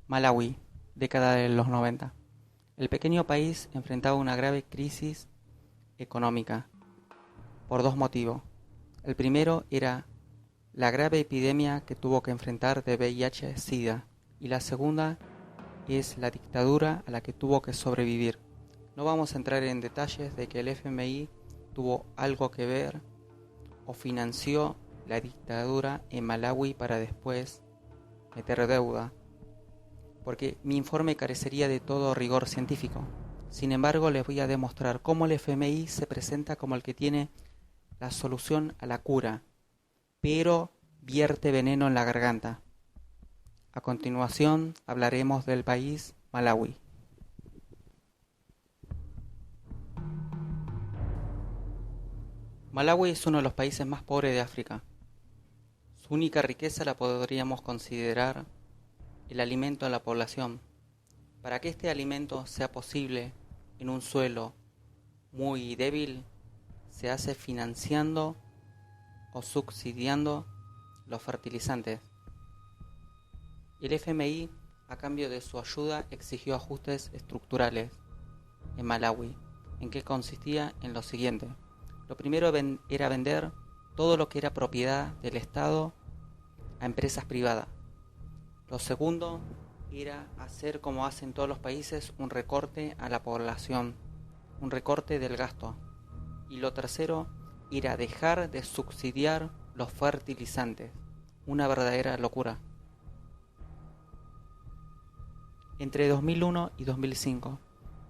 Malawi, década de los 90. El pequeño país enfrentaba una grave crisis económica por dos motivos. El primero era la grave epidemia que tuvo que enfrentar de VIH-Sida y la segunda es la dictadura a la que tuvo que sobrevivir. No vamos a entrar en detalles de que el FMI tuvo algo que ver o financió la dictadura en Malawi para después meter deuda, porque mi informe carecería de todo rigor científico. Sin embargo, les voy a demostrar cómo el FMI se presenta como el que tiene la solución a la cura, pero vierte veneno en la garganta. A continuación, hablaremos del país Malawi. Malawi es uno de los países más pobres de África. Su única riqueza la podríamos considerar el alimento a la población. Para que este alimento sea posible en un suelo muy débil, se hace financiando o subsidiando los fertilizantes. El FMI, a cambio de su ayuda, exigió ajustes estructurales en Malawi, en que consistía en lo siguiente. Lo primero era vender todo lo que era propiedad del Estado a empresas privadas. Lo segundo era hacer, como hacen todos los países, un recorte a la población, un recorte del gasto. Y lo tercero era dejar de subsidiar los fertilizantes, una verdadera locura. Entre 2001 y 2005,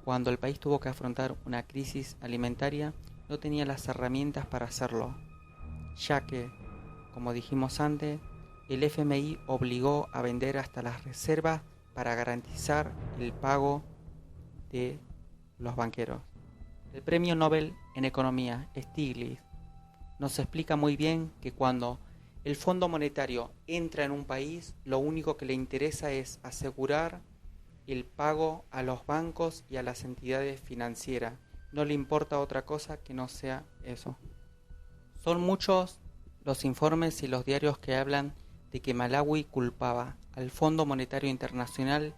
cuando el país tuvo que afrontar una crisis alimentaria, no tenía las herramientas para hacerlo, ya que, como dijimos antes, el FMI obligó a vender hasta las reservas para garantizar el pago de los banqueros. El premio Nobel en Economía, Stiglitz, nos explica muy bien que cuando el Fondo Monetario entra en un país, lo único que le interesa es asegurar el pago a los bancos y a las entidades financieras. No le importa otra cosa que no sea eso. Son muchos los informes y los diarios que hablan de que Malawi culpaba al Fondo Monetario Internacional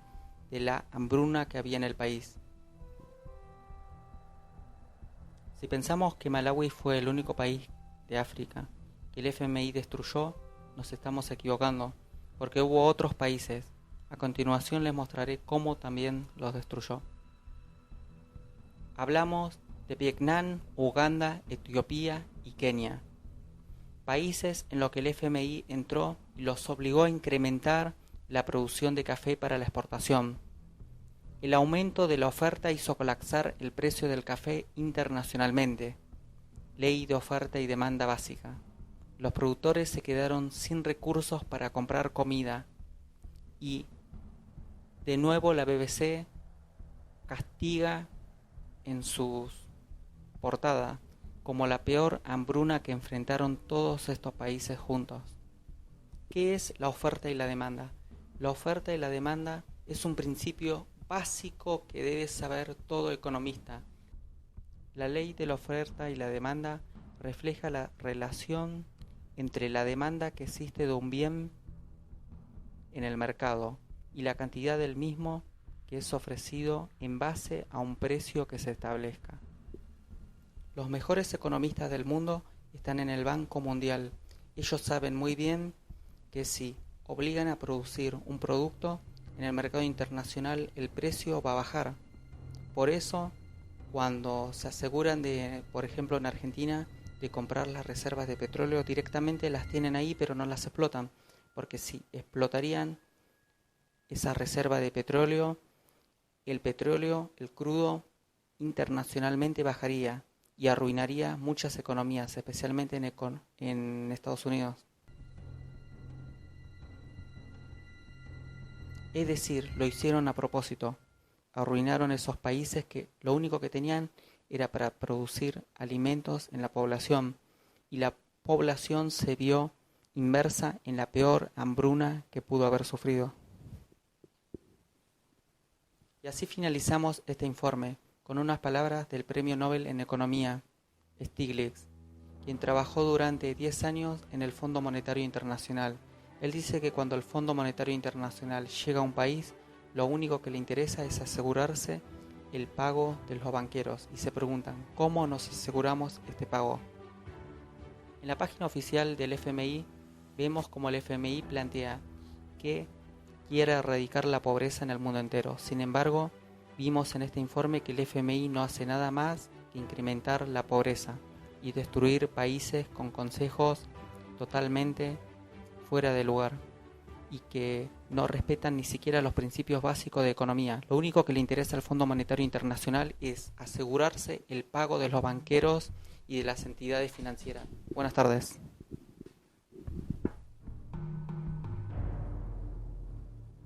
de la hambruna que había en el país. Si pensamos que Malawi fue el único país de África que el FMI destruyó, nos estamos equivocando, porque hubo otros países. A continuación les mostraré cómo también los destruyó. Hablamos de Vietnam, Uganda, Etiopía y Kenia. Países en los que el FMI entró y los obligó a incrementar la producción de café para la exportación. El aumento de la oferta hizo colapsar el precio del café internacionalmente. Ley de oferta y demanda básica. Los productores se quedaron sin recursos para comprar comida y de nuevo la BBC castiga en sus portadas como la peor hambruna que enfrentaron todos estos países juntos. ¿Qué es la oferta y la demanda? La oferta y la demanda es un principio básico que debe saber todo economista. La ley de la oferta y la demanda refleja la relación entre la demanda que existe de un bien en el mercado y la cantidad del mismo que es ofrecido en base a un precio que se establezca. Los mejores economistas del mundo están en el Banco Mundial. Ellos saben muy bien que si obligan a producir un producto en el mercado internacional, el precio va a bajar. Por eso, cuando se aseguran de, por ejemplo en Argentina, de comprar las reservas de petróleo, directamente las tienen ahí pero no las explotan, porque si explotarían esa reserva de petróleo, el crudo, internacionalmente bajaría y arruinaría muchas economías, especialmente en Estados Unidos. Es decir, lo hicieron a propósito. Arruinaron esos países que lo único que tenían era para producir alimentos en la población, y la población se vio inmersa en la peor hambruna que pudo haber sufrido. Y así finalizamos este informe con unas palabras del Premio Nobel en Economía, Stiglitz, quien trabajó durante 10 años en el Fondo Monetario Internacional. Él dice que cuando el Fondo Monetario Internacional llega a un país, lo único que le interesa es asegurarse el pago de los banqueros y se preguntan, ¿cómo nos aseguramos este pago? En la página oficial del FMI vemos cómo el FMI plantea que quiere erradicar la pobreza en el mundo entero. Sin embargo, vimos en este informe que el FMI no hace nada más que incrementar la pobreza y destruir países con consejos totalmente fuera de lugar y que no respetan ni siquiera los principios básicos de economía. Lo único que le interesa al Fondo Monetario Internacional es asegurarse el pago de los banqueros y de las entidades financieras. Buenas tardes.